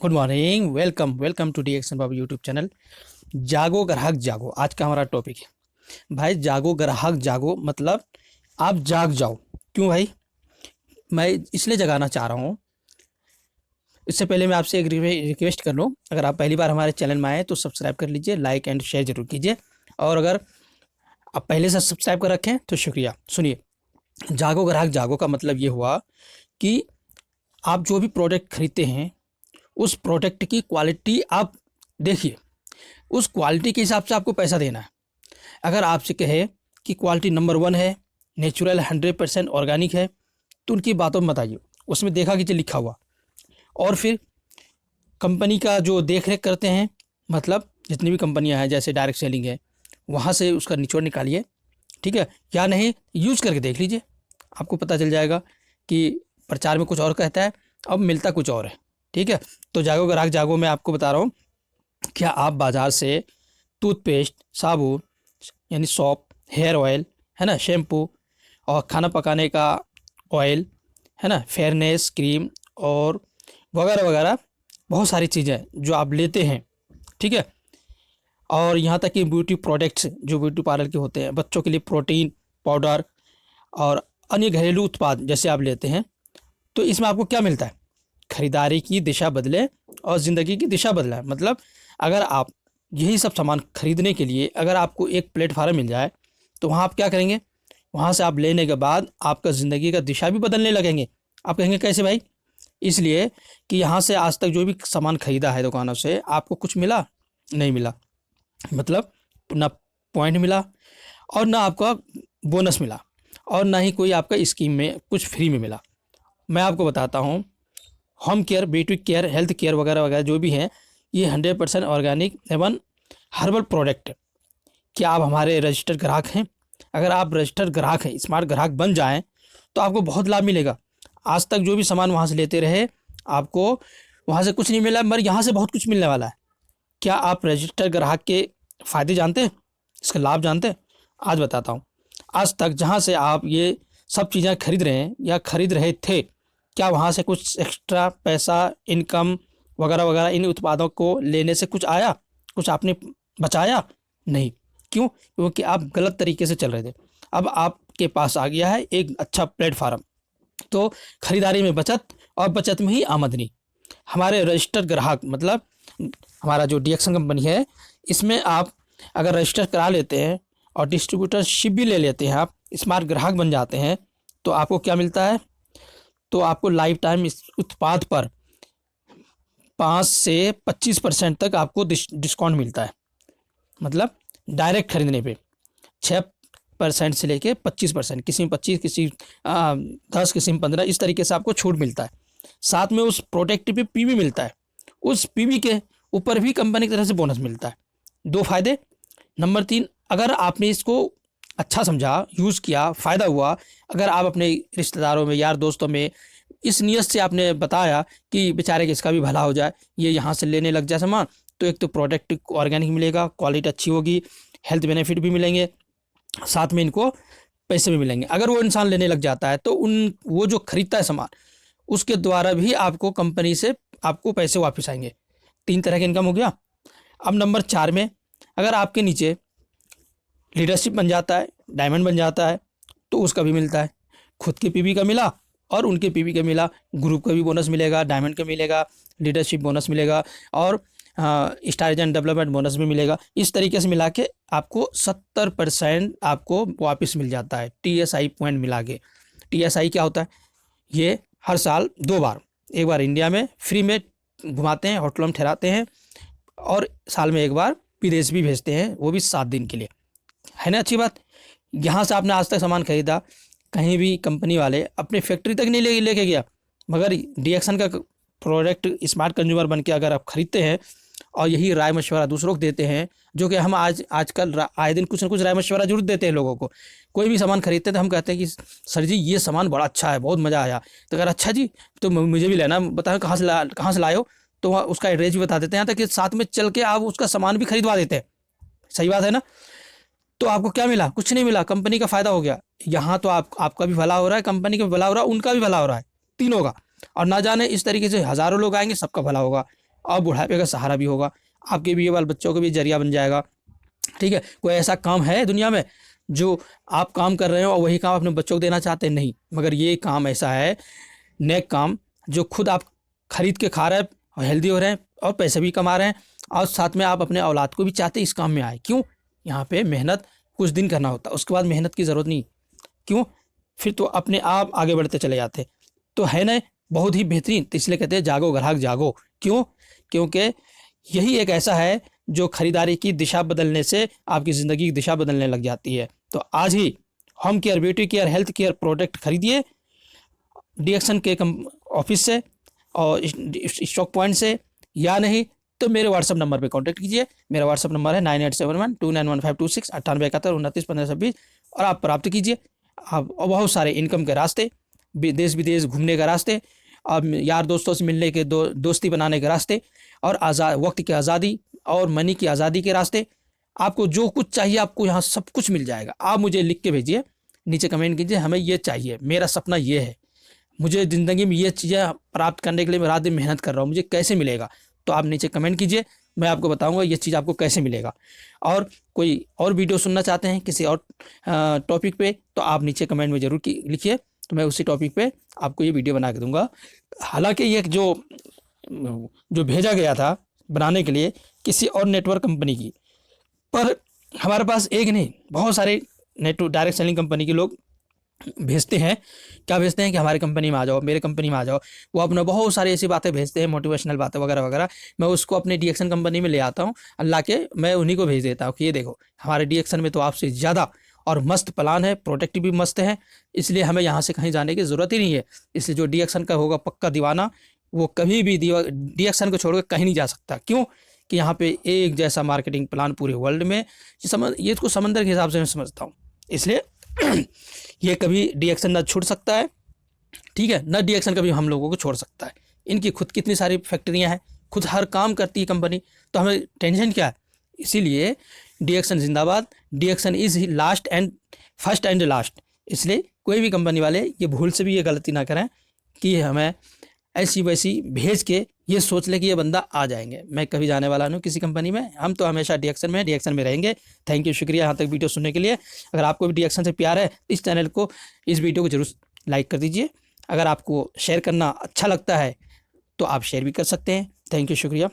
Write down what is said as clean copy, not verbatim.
Good morning. Welcome welcome to DXN Babu YouTube channel. जागो ग्राहक जागो, आज का हमारा टॉपिक है भाई। जागो ग्राहक जागो मतलब आप जाग जाओ। क्यों भाई? मैं इसलिए जगाना चाह रहा हूँ। इससे पहले मैं आपसे एक रिक्वेस्ट कर लूँ, अगर आप पहली बार हमारे चैनल में आए तो सब्सक्राइब कर लीजिए, लाइक एंड शेयर जरूर कीजिए। और अगर आप पहले से सब्सक्राइब कर रखें तो शुक्रिया। सुनिए, जागो ग्राहक जागो का मतलब ये हुआ कि आप जो भी प्रोडक्ट खरीदते हैं उस प्रोडक्ट की क्वालिटी आप देखिए, उस क्वालिटी के हिसाब से आपको पैसा देना है। अगर आपसे कहे कि क्वालिटी नंबर 1 है, नेचुरल 100% ऑर्गेनिक है, तो उनकी बातों में बताइए, उसमें देखा कि लिखा हुआ। और फिर कंपनी का जो देख रेख करते हैं, मतलब जितनी भी कंपनियां हैं जैसे डायरेक्ट सेलिंग है, वहाँ से उसका निचोड़ निकालिए। ठीक है, या नहीं यूज़ करके देख लीजिए, आपको पता चल जाएगा कि प्रचार में कुछ और कहता है, अब मिलता कुछ और है। ठीक है, तो जागो ग्राहक जागो मैं आपको बता रहा हूँ, क्या आप बाज़ार से टूथपेस्ट, साबुन यानी सॉप, हेयर ऑयल है ना, शैम्पू और खाना पकाने का ऑयल है ना, फेयरनेस क्रीम और वगैरह वगैरह बहुत सारी चीज़ें जो आप लेते हैं। ठीक है, और यहाँ तक कि ब्यूटी प्रोडक्ट्स जो ब्यूटी पार्लर के होते हैं, बच्चों के लिए प्रोटीन पाउडर और अन्य घरेलू उत्पाद जैसे आप लेते हैं, तो इसमें आपको क्या मिलता है? खरीदारी की दिशा बदले और ज़िंदगी की दिशा बदले। मतलब अगर आप यही सब सामान खरीदने के लिए अगर आपको एक प्लेटफार्म मिल जाए तो वहाँ आप क्या करेंगे? वहाँ से आप लेने के बाद आपका ज़िंदगी का दिशा भी बदलने लगेंगे। आप कहेंगे कैसे भाई? इसलिए कि यहाँ से आज तक जो भी सामान खरीदा है दुकानों से, आपको कुछ मिला? नहीं मिला। मतलब ना पॉइंट मिला और ना आपका बोनस मिला और ना ही कोई आपका स्कीम में कुछ फ्री में मिला। मैं आपको बताता हूँ, home care, beauty care, health care वगैरह वगैरह जो भी हैं, ये 100% ऑर्गेनिक एवं हर्बल प्रोडक्ट। क्या आप हमारे रजिस्टर्ड ग्राहक हैं? अगर आप रजिस्टर्ड ग्राहक हैं, स्मार्ट ग्राहक बन जाएं, तो आपको बहुत लाभ मिलेगा। आज तक जो भी सामान वहाँ से लेते रहे, आपको वहाँ से कुछ नहीं मिला, मगर यहाँ से बहुत कुछ मिलने वाला है। क्या आप रजिस्टर्ड ग्राहक के फ़ायदे जानते हैं, इसका लाभ जानते हैं? आज बताता हूँ। आज तक जहाँ से आप ये सब चीज़ें खरीद रहे हैं या खरीद रहे थे, क्या वहाँ से कुछ एक्स्ट्रा पैसा, इनकम वगैरह वगैरह इन उत्पादों को लेने से कुछ आया? कुछ आपने बचाया? नहीं। क्यों? क्योंकि आप गलत तरीके से चल रहे थे। अब आपके पास आ गया है एक अच्छा प्लेटफार्म, तो खरीदारी में बचत और बचत में ही आमदनी। हमारे रजिस्टर्ड ग्राहक मतलब हमारा जो डीएक्शन कंपनी है, इसमें आप अगर रजिस्टर करा लेते हैं और डिस्ट्रीब्यूटरशिप भी ले लेते हैं, आप स्मार्ट ग्राहक बन जाते हैं, तो आपको क्या मिलता है? तो आपको लाइफ टाइम इस उत्पाद पर 5 से 25% तक आपको डिस्काउंट मिलता है। मतलब डायरेक्ट खरीदने पे 6% से लेके 25%, किसी में 25, किसी 10, किसी में 15, इस तरीके से आपको छूट मिलता है। साथ में उस प्रोडक्ट पे पीवी मिलता है, उस पीवी के ऊपर भी कंपनी की तरफ से बोनस मिलता है। 2 फायदे। नंबर 3, अगर आपने इसको अच्छा समझा, यूज़ किया, फ़ायदा हुआ, अगर आप अपने रिश्तेदारों में, यार दोस्तों में इस नीयत से आपने बताया कि बेचारे के इसका भी भला हो जाए, ये यहाँ से लेने लग जाए सामान, तो एक तो प्रोडक्ट ऑर्गेनिक मिलेगा, क्वालिटी अच्छी होगी, हेल्थ बेनिफिट भी मिलेंगे, साथ में इनको पैसे भी मिलेंगे। अगर वो इंसान लेने लग जाता है तो वो जो खरीदता है सामान, उसके द्वारा भी आपको कंपनी से आपको पैसे वापस आएंगे। 3 तरह का इनकम हो गया। अब नंबर 4 में, अगर आपके नीचे लीडरशिप बन जाता है, डायमंड बन जाता है, तो उसका भी मिलता है। खुद के पीवी का मिला और उनके पीवी का मिला, ग्रुप का भी बोनस मिलेगा, डायमंड का मिलेगा, लीडरशिप बोनस मिलेगा और स्टार एजेंट डेवलपमेंट बोनस भी मिलेगा। इस तरीके से मिला के आपको 70% आपको वापस मिल जाता है, टीएसआई पॉइंट मिला के। टीएसआई क्या होता है? ये हर साल 2 बार, एक बार इंडिया में फ्री में घुमाते हैं, होटलों में ठहराते हैं, और साल में एक बार विदेश भी भेजते हैं, वो भी 7 दिन के लिए। है ना अच्छी बात? यहाँ से आपने आज तक सामान खरीदा, कहीं भी कंपनी वाले अपने फैक्ट्री तक नहीं लेके गया, मगर डीएक्शन का प्रोडक्ट स्मार्ट कंज्यूमर बन के अगर आप खरीदते हैं और यही राय मशवरा दूसरों को देते हैं, जो कि हम आजकल आए दिन कुछ ना कुछ राय मशवरा जरूर देते हैं लोगों को। कोई भी सामान खरीदते हैं तो हम कहते हैं कि सर जी ये सामान बड़ा अच्छा है, बहुत मज़ा आया। तो अगर अच्छा जी तो मुझे भी लेना, बताओ कहाँ से लाए हो, तो वहाँ उसका एड्रेस भी बता देते हैं, यहाँ तक कि साथ में चल के आप उसका सामान भी खरीदवा देते हैं। सही बात है ना? तो आपको क्या मिला? कुछ नहीं मिला, कंपनी का फ़ायदा हो गया। यहाँ तो आपका भी भला हो रहा है, कंपनी का भी भला हो रहा है, उनका भी भला हो रहा है, तीनों का। और ना जाने इस तरीके से हज़ारों लोग आएंगे, सबका भला होगा। और बुढ़ापे का सहारा भी होगा, आपके भी बाल बच्चों के भी जरिया बन जाएगा। ठीक है, कोई ऐसा काम है दुनिया में जो आप काम कर रहे हो और वही काम अपने बच्चों को देना चाहते हैं? नहीं, मगर ये काम ऐसा है, नेक काम, जो खुद आप खरीद के खा रहे हैं और हेल्दी हो रहे हैं और पैसे भी कमा रहे हैं, और साथ में आप अपने औलाद को भी चाहते हैं इस काम में आए। क्यों? यहाँ पे मेहनत कुछ दिन करना होता है, उसके बाद मेहनत की ज़रूरत नहीं। क्यों? फिर तो अपने आप आगे बढ़ते चले जाते। तो है ना, बहुत ही बेहतरीन। तो इसलिए कहते हैं जागो ग्राहक जागो। क्यों? क्योंकि यही एक ऐसा है जो खरीदारी की दिशा बदलने से आपकी ज़िंदगी की दिशा बदलने लग जाती है। तो आज ही home care, beauty care, health care product खरीदिए डीएक्सन के ऑफिस से और स्टॉक पॉइंट से, या नहीं तो मेरे व्हाट्सअप नंबर पे कांटेक्ट कीजिए। मेरा व्हाट्सअप नंबर है 9871291526, 9871291526, और आप प्राप्त कीजिए। आप बहुत सारे इनकम के रास्ते, देश विदेश घूमने के रास्ते, अब यार दोस्तों से मिलने के, दोस्ती बनाने के रास्ते, और वक्त की आज़ादी और मनी की आज़ादी के रास्ते। आपको जो कुछ चाहिए आपको यहाँ सब कुछ मिल जाएगा। आप मुझे लिख के भेजिए, नीचे कमेंट कीजिए, हमें ये चाहिए, मेरा सपना ये है, मुझे ज़िंदगी में ये चीज़ें प्राप्त करने के लिए मैं रात दिन मेहनत कर रहा हूँ, मुझे कैसे मिलेगा? तो आप नीचे कमेंट कीजिए, मैं आपको बताऊंगा ये चीज़ आपको कैसे मिलेगा। और कोई और वीडियो सुनना चाहते हैं किसी और टॉपिक पे, तो आप नीचे कमेंट में ज़रूर लिखिए, तो मैं उसी टॉपिक पे आपको ये वीडियो बना के दूंगा। हालांकि ये जो भेजा गया था बनाने के लिए किसी और नेटवर्क कंपनी की, पर हमारे पास एक नहीं बहुत सारे डायरेक्ट सेलिंग कंपनी के लोग भेजते हैं। क्या भेजते हैं कि हमारी कंपनी में आ जाओ, मेरे कंपनी में आ जाओ। वो अपना बहुत सारी ऐसी बातें भेजते हैं, मोटिवेशनल बातें वगैरह वगैरह। मैं उसको अपने डीएक्सन कंपनी में ले आता हूँ, अल्लाह के मैं उन्हीं को भेज देता हूँ कि ये देखो हमारे डीएक्सन में तो आपसे ज़्यादा और मस्त प्लान है, प्रोडक्ट भी मस्त है, इसलिए हमें यहाँ से कहीं जाने की ज़रूरत ही नहीं है। इसलिए जो डीएक्सन का होगा पक्का दीवाना, वो कभी भी डीएक्सन को छोड़कर कहीं नहीं जा सकता। क्यों? कि यहाँ पे एक जैसा मार्केटिंग प्लान पूरे वर्ल्ड में, ये इसको समंदर के हिसाब से मैं समझता हूँ। इसलिए ये कभी डीएक्सन ना छूट सकता है, ठीक है, ना डीएक्सन कभी हम लोगों को छोड़ सकता है। इनकी खुद कितनी सारी फैक्ट्रियाँ हैं, खुद हर काम करती है कंपनी, तो हमें टेंशन क्या है? इसीलिए डीएक्सन जिंदाबाद, DXN is last and first and last. इसलिए कोई भी कंपनी वाले ये भूल से भी ये गलती ना करें कि हमें ऐसी वैसी भेज के ये सोच ले कि ये बंदा आ जाएंगे। मैं कभी जाने वाला नहीं किसी कंपनी में, हम तो हमेशा डीएक्सन में, डीएक्सन में रहेंगे। थैंक यू, शुक्रिया यहाँ तक वीडियो सुनने के लिए। अगर आपको भी डीएक्सन से प्यार है, इस चैनल को, इस वीडियो को जरूर लाइक कर दीजिए। अगर आपको शेयर करना अच्छा लगता है तो आप शेयर भी कर सकते हैं। थैंक यू, शुक्रिया।